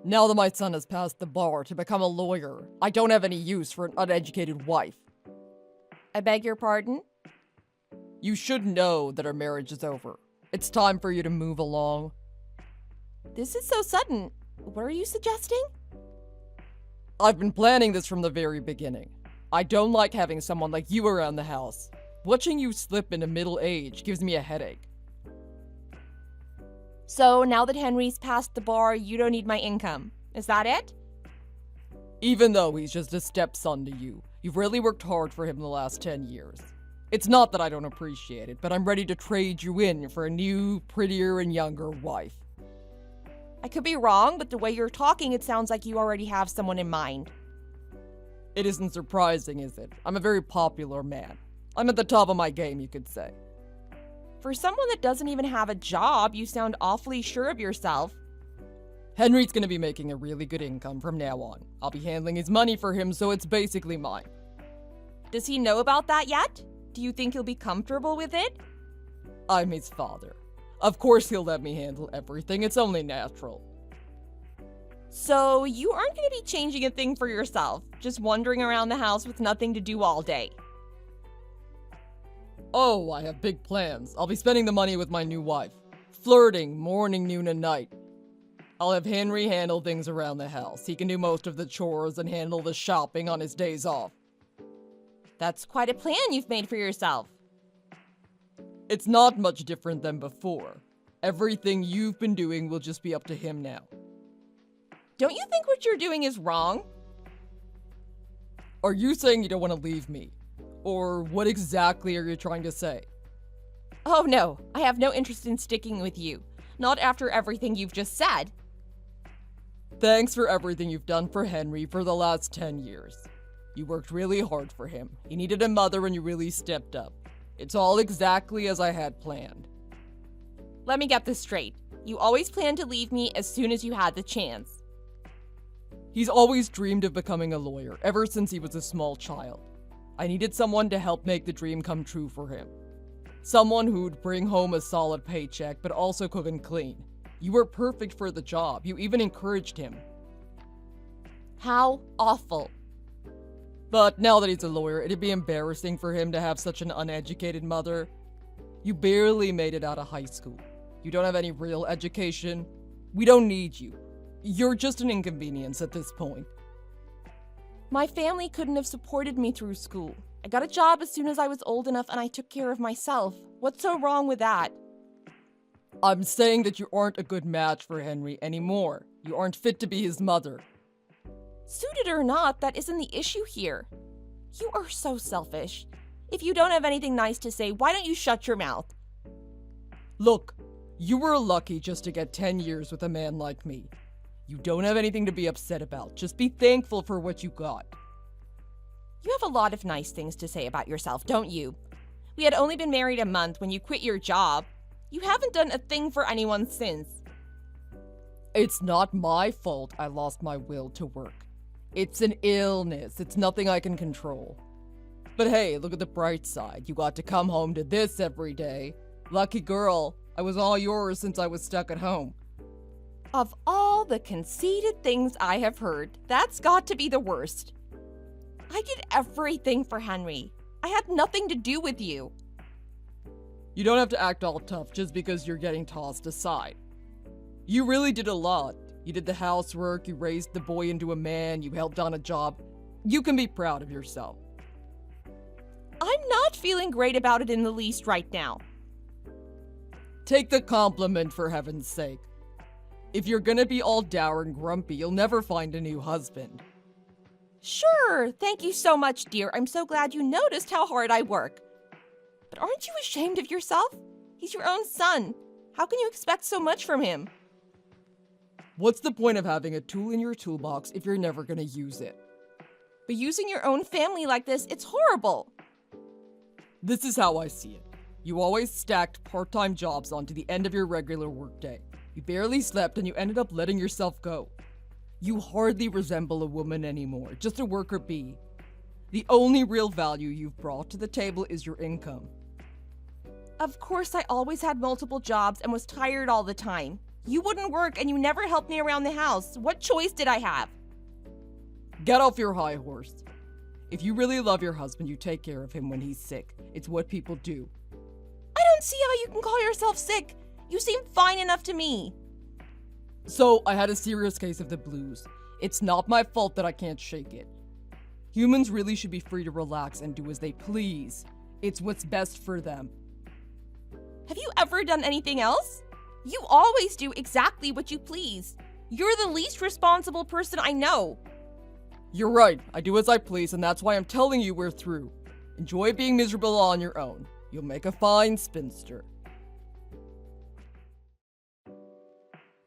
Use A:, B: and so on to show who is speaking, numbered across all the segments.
A: Now that my son has passed the bar to become a lawyer, I don't have any use for an uneducated wife.
B: I beg your pardon?
A: You should know that our marriage is over. It's time for you to move along.
B: This is so sudden. What are you suggesting?
A: I've been planning this from the very beginning. I don't like having someone like you around the house. Watching you slip into middle age gives me a headache.
B: So now that Henry's passed the bar, you don't need my income. Is that it?
A: Even though he's just a stepson to you, you've really worked hard for him the last 10 years. It's not that I don't appreciate it, but I'm ready to trade you in for a new, prettier, and younger wife.
B: I could be wrong, but the way you're talking, it sounds like you already have someone in mind.
A: It isn't surprising, is it? I'm a very popular man. I'm at the top of my game, you could say.
B: For someone that doesn't even have a job, you sound awfully sure of yourself.
A: Henry's gonna be making a really good income from now on. I'll be handling his money for him, so it's basically mine.
B: Does he know about that yet? Do you think he'll be comfortable with it?
A: I'm his father. Of course he'll let me handle everything, it's only natural.
B: So you aren't going to be changing a thing for yourself, just wandering around the house with nothing to do all day.
A: Oh, I have big plans. I'll be spending the money with my new wife. Flirting, morning, noon, and night. I'll have Henry handle things around the house. He can do most of the chores and handle the shopping on his days off.
B: That's quite a plan you've made for yourself.
A: It's not much different than before. Everything you've been doing will just be up to him now.
B: Don't you think what you're doing is wrong?
A: Are you saying you don't want to leave me? Or what exactly are you trying to say?
B: Oh no, I have no interest in sticking with you. Not after everything you've just said.
A: Thanks for everything you've done for Henry for the last 10 years. You worked really hard for him. He needed a mother and you really stepped up. It's all exactly as I had planned.
B: Let me get this straight. You always planned to leave me as soon as you had the chance.
A: He's always dreamed of becoming a lawyer, ever since he was a small child. I needed someone to help make the dream come true for him. Someone who'd bring home a solid paycheck, but also cook and clean. You were perfect for the job. You even encouraged him.
B: How awful.
A: But now that he's a lawyer, it'd be embarrassing for him to have such an uneducated mother. You barely made it out of high school. You don't have any real education. We don't need you. You're just an inconvenience at this point.
B: My family couldn't have supported me through school. I got a job as soon as I was old enough and I took care of myself. What's so wrong with that?
A: I'm saying that you aren't a good match for Henry anymore. You aren't fit to be his mother.
B: Suited or not, that isn't the issue here. You are so selfish. If you don't have anything nice to say, why don't you shut your mouth?
A: Look, you were lucky just to get 10 years with a man like me. You don't have anything to be upset about. Just be thankful for what you got.
B: You have a lot of nice things to say about yourself, don't you? We had only been married a month when you quit your job. You haven't done a thing for anyone since.
A: It's not my fault I lost my will to work. It's an illness. It's nothing I can control. But hey, look at the bright side. You got to come home to this every day. Lucky girl. I was all yours since I was stuck at home.
B: Of all the conceited things I have heard, that's got to be the worst. I did everything for Henry. I had nothing to do with you.
A: You don't have to act all tough just because you're getting tossed aside. You really did a lot. You did the housework, you raised the boy into a man, you held down a job. You can be proud of yourself.
B: I'm not feeling great about it in the least right now.
A: Take the compliment for heaven's sake. If you're gonna be all dour and grumpy, you'll never find a new husband.
B: Sure, thank you so much, dear. I'm so glad you noticed how hard I work. But aren't you ashamed of yourself? He's your own son. How can you expect so much from him?
A: What's the point of having a tool in your toolbox if you're never gonna use it?
B: But using your own family like this, it's horrible.
A: This is how I see it. You always stacked part-time jobs onto the end of your regular workday. You barely slept and you ended up letting yourself go. You hardly resemble a woman anymore, just a worker bee. The only real value you've brought to the table is your income.
B: Of course, I always had multiple jobs and was tired all the time. You wouldn't work and you never helped me around the house. What choice did I have?
A: Get off your high horse. If you really love your husband, you take care of him when he's sick. It's what people do.
B: I don't see how you can call yourself sick. You seem fine enough to me.
A: So, I had a serious case of the blues. It's not my fault that I can't shake it. Humans really should be free to relax and do as they please. It's what's best for them.
B: Have you ever done anything else? You always do exactly what you please. You're the least responsible person I know.
A: You're right, I do as I please, and that's why I'm telling you we're through. Enjoy being miserable on your own. You'll make a fine spinster.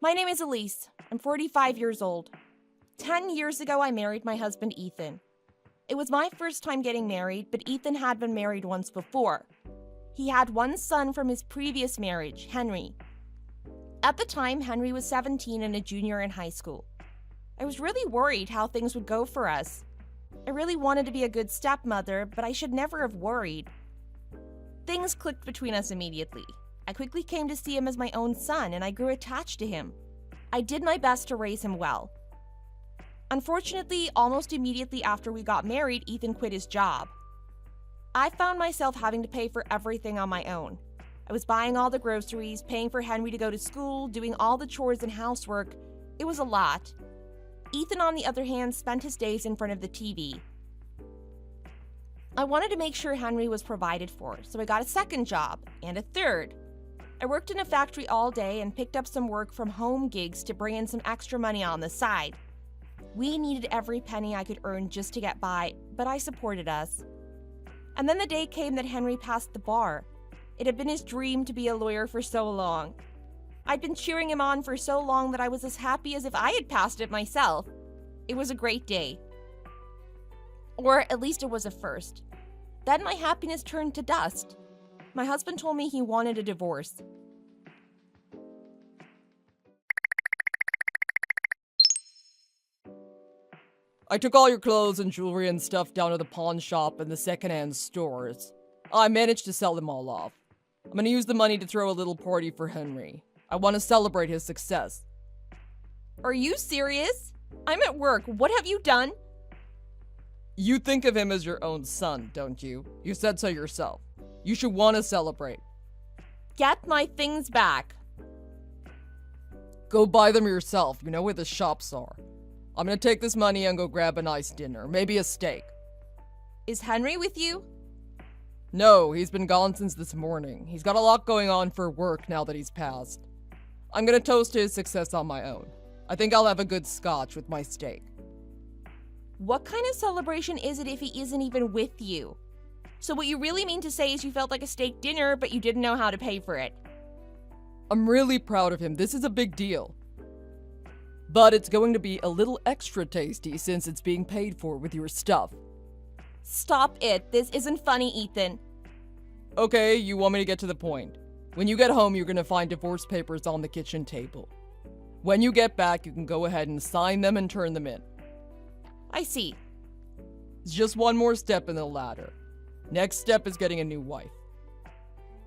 B: My name is Elise. I'm 45 years old. 10 years ago, I married my husband, Ethan. It was my first time getting married, but Ethan had been married once before. He had one son from his previous marriage, Henry. At the time, Henry was 17 and a junior in high school. I was really worried how things would go for us. I really wanted to be a good stepmother, but I should never have worried. Things clicked between us immediately. I quickly came to see him as my own son, and I grew attached to him. I did my best to raise him well. Unfortunately, almost immediately after we got married, Ethan quit his job. I found myself having to pay for everything on my own. I was buying all the groceries, paying for Henry to go to school, doing all the chores and housework. It was a lot. Ethan, on the other hand, spent his days in front of the TV. I wanted to make sure Henry was provided for, so I got a second job, and a third. I worked in a factory all day and picked up some work from home gigs to bring in some extra money on the side. We needed every penny I could earn just to get by, but I supported us. And then the day came that Henry passed the bar. It had been his dream to be a lawyer for so long. I'd been cheering him on for so long that I was as happy as if I had passed it myself. It was a great day. Or at least it was a first. Then my happiness turned to dust. My husband told me he wanted a divorce.
A: I took all your clothes and jewelry and stuff down to the pawn shop and the secondhand stores. I managed to sell them all off. I'm gonna use the money to throw a little party for Henry. I want to celebrate his success.
B: Are you serious? I'm at work. What have you done?
A: You think of him as your own son, don't you? You said so yourself. You should want to celebrate.
B: Get my things back.
A: Go buy them yourself. You know where the shops are. I'm gonna take this money and go grab a nice dinner, maybe a steak.
B: Is Henry with you?
A: No, he's been gone since this morning. He's got a lot going on for work now that he's passed. I'm gonna toast to his success on my own. I think I'll have a good scotch with my steak.
B: What kind of celebration is it if he isn't even with you? So what you really mean to say is you felt like a steak dinner, but you didn't know how to pay for it.
A: I'm really proud of him. This is a big deal. But it's going to be a little extra tasty since it's being paid for with your stuff.
B: Stop it. This isn't funny, Ethan.
A: Okay, you want me to get to the point. When you get home, you're gonna find divorce papers on the kitchen table. When you get back, you can go ahead and sign them and turn them in.
B: I see.
A: It's just one more step in the ladder. Next step is getting a new wife.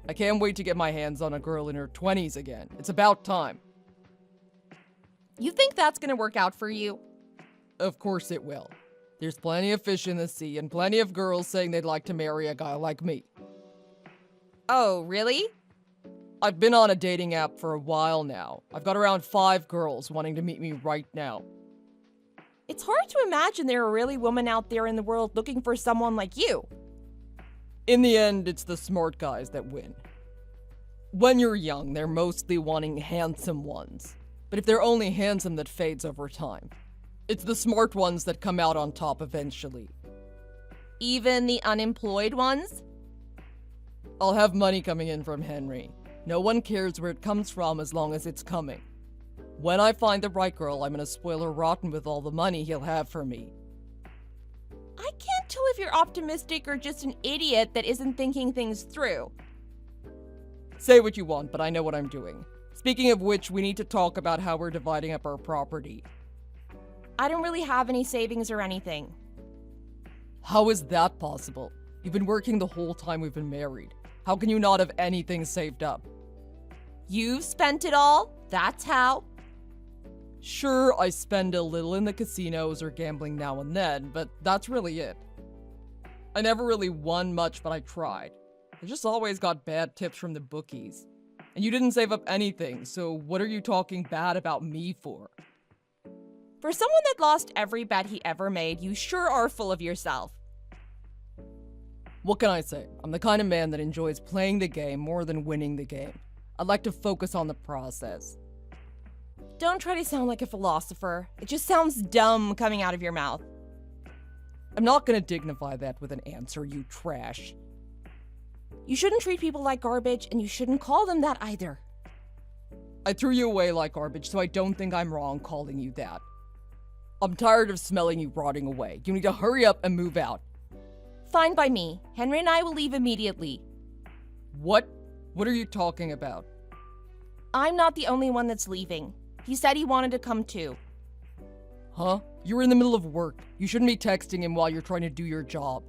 A: I can't wait to get my hands on a girl in her 20s again. It's about time.
B: You think that's gonna work out for you?
A: Of course it will. There's plenty of fish in the sea and plenty of girls saying they'd like to marry a guy like me.
B: Oh, really?
A: I've been on a dating app for a while now. I've got around 5 girls wanting to meet me right now.
B: It's hard to imagine there are really women out there in the world looking for someone like you.
A: In the end, it's the smart guys that win. When you're young, they're mostly wanting handsome ones. But if they're only handsome, that fades over time. It's the smart ones that come out on top eventually.
B: Even the unemployed ones?
A: I'll have money coming in from Henry. No one cares where it comes from as long as it's coming. When I find the right girl, I'm gonna spoil her rotten with all the money he'll have for me.
B: I can't tell if you're optimistic or just an idiot that isn't thinking things through.
A: Say what you want, but I know what I'm doing. Speaking of which, we need to talk about how we're dividing up our property.
B: I don't really have any savings or anything.
A: How is that possible? You've been working the whole time we've been married. How can you not have anything saved up?
B: You've spent it all? That's how?
A: Sure, I spend a little in the casinos or gambling now and then, but that's really it. I never really won much, but I tried. I just always got bad tips from the bookies. And you didn't save up anything, so what are you talking bad about me for?
B: For someone that lost every bet he ever made, you sure are full of yourself.
A: What can I say? I'm the kind of man that enjoys playing the game more than winning the game. I'd like to focus on the process.
B: Don't try to sound like a philosopher. It just sounds dumb coming out of your mouth.
A: I'm not gonna dignify that with an answer, you trash.
B: You shouldn't treat people like garbage, and you shouldn't call them that either.
A: I threw you away like garbage, so I don't think I'm wrong calling you that. I'm tired of smelling you rotting away. You need to hurry up and move out.
B: Fine by me. Henry and I will leave immediately.
A: What? What are you talking about?
B: I'm not the only one that's leaving. He said he wanted to come too.
A: Huh? You're in the middle of work. You shouldn't be texting him while you're trying to do your job.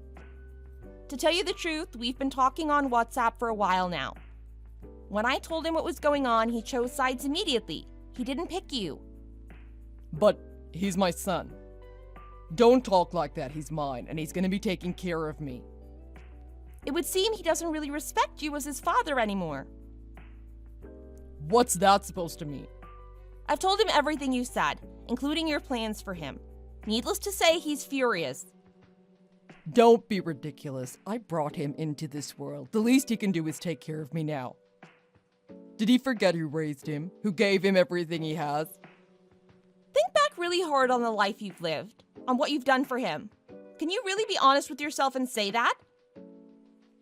B: To tell you the truth, we've been talking on WhatsApp for a while now. When I told him what was going on, he chose sides immediately. He didn't pick you.
A: But he's my son. Don't talk like that. He's mine, and he's gonna be taking care of me.
B: It would seem he doesn't really respect you as his father anymore.
A: What's that supposed to mean?
B: I've told him everything you said, including your plans for him. Needless to say, he's furious.
A: Don't be ridiculous. I brought him into this world. The least he can do is take care of me now. Did he forget who raised him? Who gave him everything he has?
B: Think back really hard on the life you've lived, on what you've done for him. Can you really be honest with yourself and say that?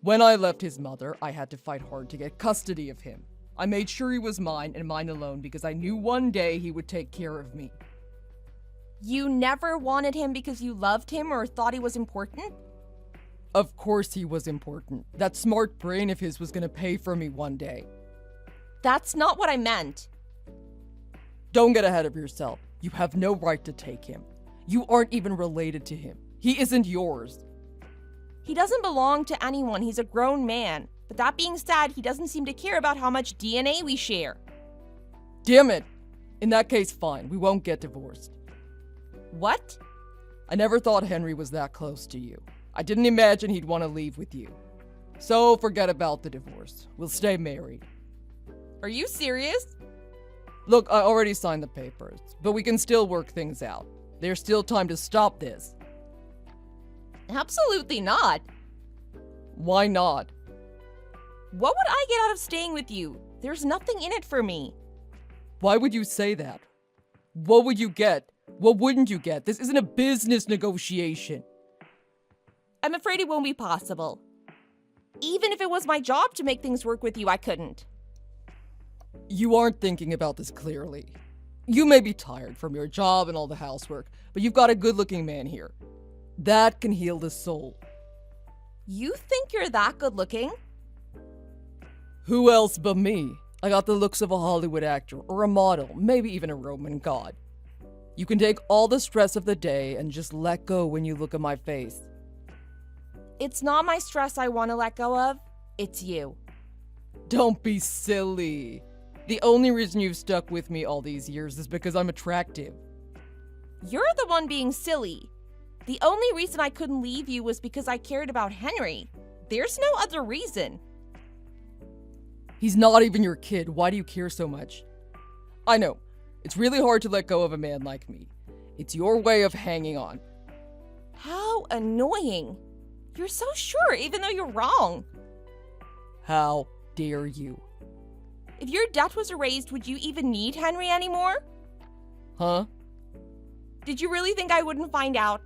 A: When I left his mother, I had to fight hard to get custody of him. I made sure he was mine and mine alone because I knew one day he would take care of me.
B: You never wanted him because you loved him or thought he was important?
A: Of course he was important. That smart brain of his was gonna pay for me one day.
B: That's not what I meant.
A: Don't get ahead of yourself. You have no right to take him. You aren't even related to him. He isn't yours.
B: He doesn't belong to anyone. He's a grown man. But that being said, he doesn't seem to care about how much DNA we share.
A: Damn it! In that case, fine. We won't get divorced.
B: What?
A: I never thought Henry was that close to you. I didn't imagine he'd want to leave with you. So forget about the divorce. We'll stay married.
B: Are you serious?
A: Look, I already signed the papers, but we can still work things out. There's still time to stop this.
B: Absolutely not.
A: Why not?
B: What would I get out of staying with you? There's nothing in it for me.
A: Why would you say that? What would you get? What wouldn't you get? This isn't a business negotiation.
B: I'm afraid it won't be possible. Even if it was my job to make things work with you, I couldn't.
A: You aren't thinking about this clearly. You may be tired from your job and all the housework, but you've got a good-looking man here. That can heal the soul.
B: You think you're that good-looking?
A: Who else but me? I got the looks of a Hollywood actor or a model, maybe even a Roman god. You can take all the stress of the day and just let go when you look at my face.
B: It's not my stress I want to let go of. It's you.
A: Don't be silly. The only reason you've stuck with me all these years is because I'm attractive.
B: You're the one being silly. The only reason I couldn't leave you was because I cared about Henry. There's no other reason.
A: He's not even your kid. Why do you care so much? I know. It's really hard to let go of a man like me. It's your way of hanging on.
B: How annoying. You're so sure, even though you're wrong.
A: How dare you?
B: If your debt was erased, would you even need Henry anymore?
A: Huh?
B: Did you really think I wouldn't find out?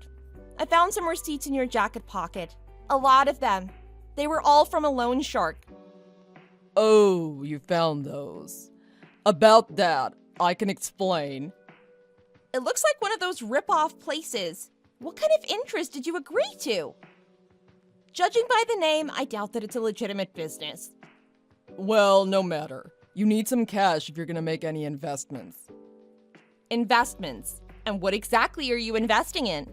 B: I found some receipts in your jacket pocket. A lot of them. They were all from a loan shark.
A: Oh, you found those. About that, I can explain.
B: It looks like one of those rip-off places. What kind of interest did you agree to? Judging by the name, I doubt that it's a legitimate business.
A: Well, no matter. You need some cash if you're gonna make any investments.
B: Investments? And what exactly are you investing in?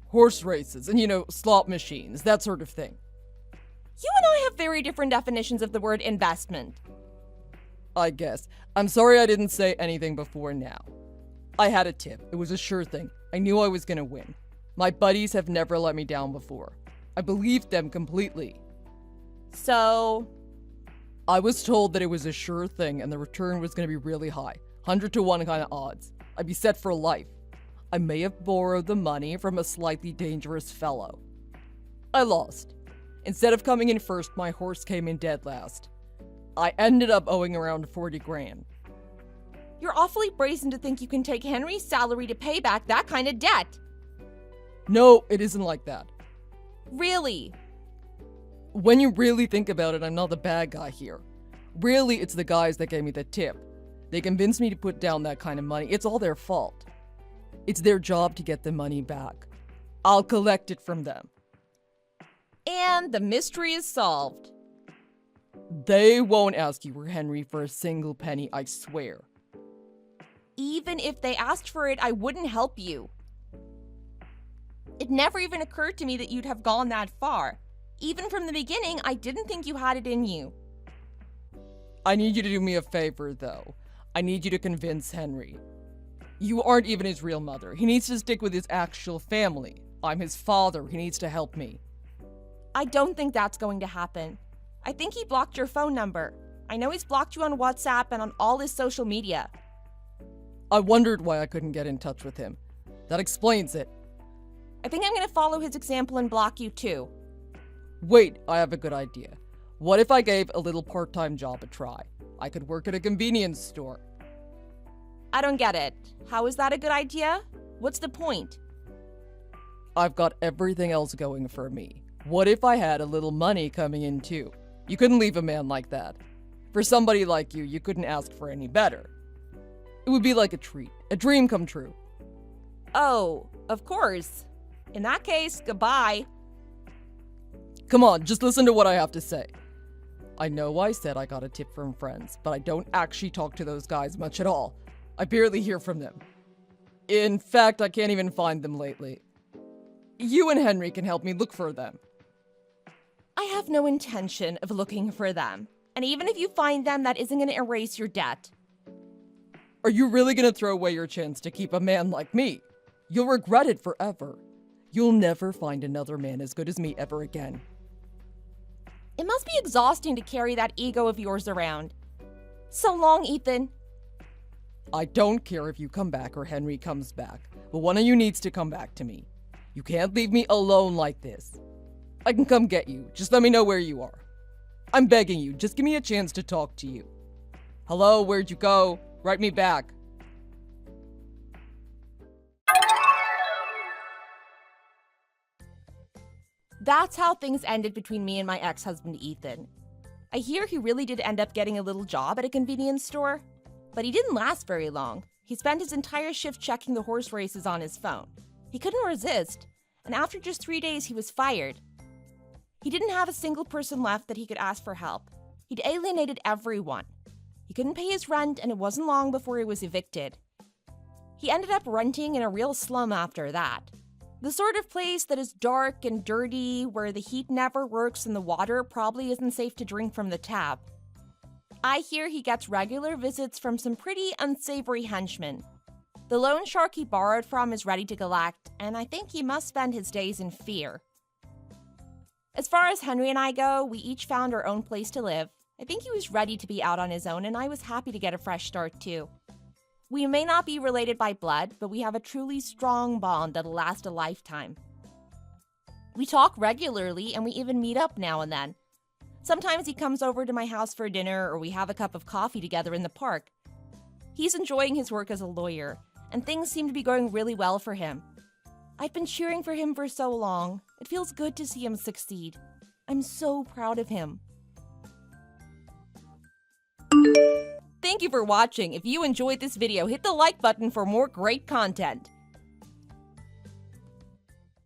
A: Horse races and, slot machines, that sort of thing.
B: You and I have very different definitions of the word investment.
A: I guess. I'm sorry I didn't say anything before now. I had a tip. It was a sure thing. I knew I was gonna win. My buddies have never let me down before. I believed them completely.
B: So,
A: I was told that it was a sure thing and the return was gonna be really high. 100 to 1 kind of odds. I'd be set for life. I may have borrowed the money from a slightly dangerous fellow. I lost. Instead of coming in first, my horse came in dead last. I ended up owing around 40 grand.
B: you're awfully brazen to think you can take Henry's salary to pay back that kind of debt.
A: No, it isn't like that.
B: Really?
A: When you really think about it, I'm not the bad guy here. Really, it's the guys that gave me the tip. They convinced me to put down that kind of money. It's all their fault. It's their job to get the money back. I'll collect it from them.
B: And the mystery is solved.
A: They won't ask you for Henry for a single penny, I swear.
B: Even if they asked for it, I wouldn't help you. It never even occurred to me that you'd have gone that far. Even from the beginning, I didn't think you had it in you.
A: I need you to do me a favor, though. I need you to convince Henry. You aren't even his real mother. He needs to stick with his actual family. I'm his father. He needs to help me.
B: I don't think that's going to happen. I think he blocked your phone number. I know he's blocked you on WhatsApp and on all his social media.
A: I wondered why I couldn't get in touch with him. That explains it.
B: I think I'm going to follow his example and block you too.
A: Wait, I have a good idea. What if I gave a little part-time job a try? I could work at a convenience store.
B: I don't get it. How is that a good idea? What's the point?
A: I've got everything else going for me. What if I had a little money coming in too? You couldn't leave a man like that. For somebody like you couldn't ask for any better. It would be like a treat, a dream come true.
B: Oh, of course. In that case, goodbye.
A: Come on, just listen to what I have to say. I know I said I got a tip from friends, but I don't actually talk to those guys much at all. I barely hear from them. In fact, I can't even find them lately. You and Henry can help me look for them.
B: I have no intention of looking for them. And even if you find them, that isn't going to erase your debt.
A: Are you really going to throw away your chance to keep a man like me? You'll regret it forever. You'll never find another man as good as me ever again.
B: It must be exhausting to carry that ego of yours around. So long, Ethan.
A: I don't care if you come back or Henry comes back, but one of you needs to come back to me. You can't leave me alone like this. I can come get you. Just let me know where you are. I'm begging you. Just give me a chance to talk to you. Hello, where'd you go? Write me back.
B: That's how things ended between me and my ex-husband, Ethan. I hear he really did end up getting a little job at a convenience store, but he didn't last very long. He spent his entire shift checking the horse races on his phone. He couldn't resist, and after just 3 days, he was fired. He didn't have a single person left that he could ask for help. He'd alienated everyone. He couldn't pay his rent, and it wasn't long before he was evicted. He ended up renting in a real slum after that. The sort of place that is dark and dirty, where the heat never works and the water probably isn't safe to drink from the tap. I hear he gets regular visits from some pretty unsavory henchmen. The loan shark he borrowed from is ready to collect, and I think he must spend his days in fear. As far as Henry and I go, we each found our own place to live. I think he was ready to be out on his own, and I was happy to get a fresh start too. We may not be related by blood, but we have a truly strong bond that'll last a lifetime. We talk regularly, and we even meet up now and then. Sometimes he comes over to my house for dinner, or we have a cup of coffee together in the park. He's enjoying his work as a lawyer, and things seem to be going really well for him. I've been cheering for him for so long. It feels good to see him succeed. I'm so proud of him. Thank you for watching. If you enjoyed this video, hit the like button for more great content.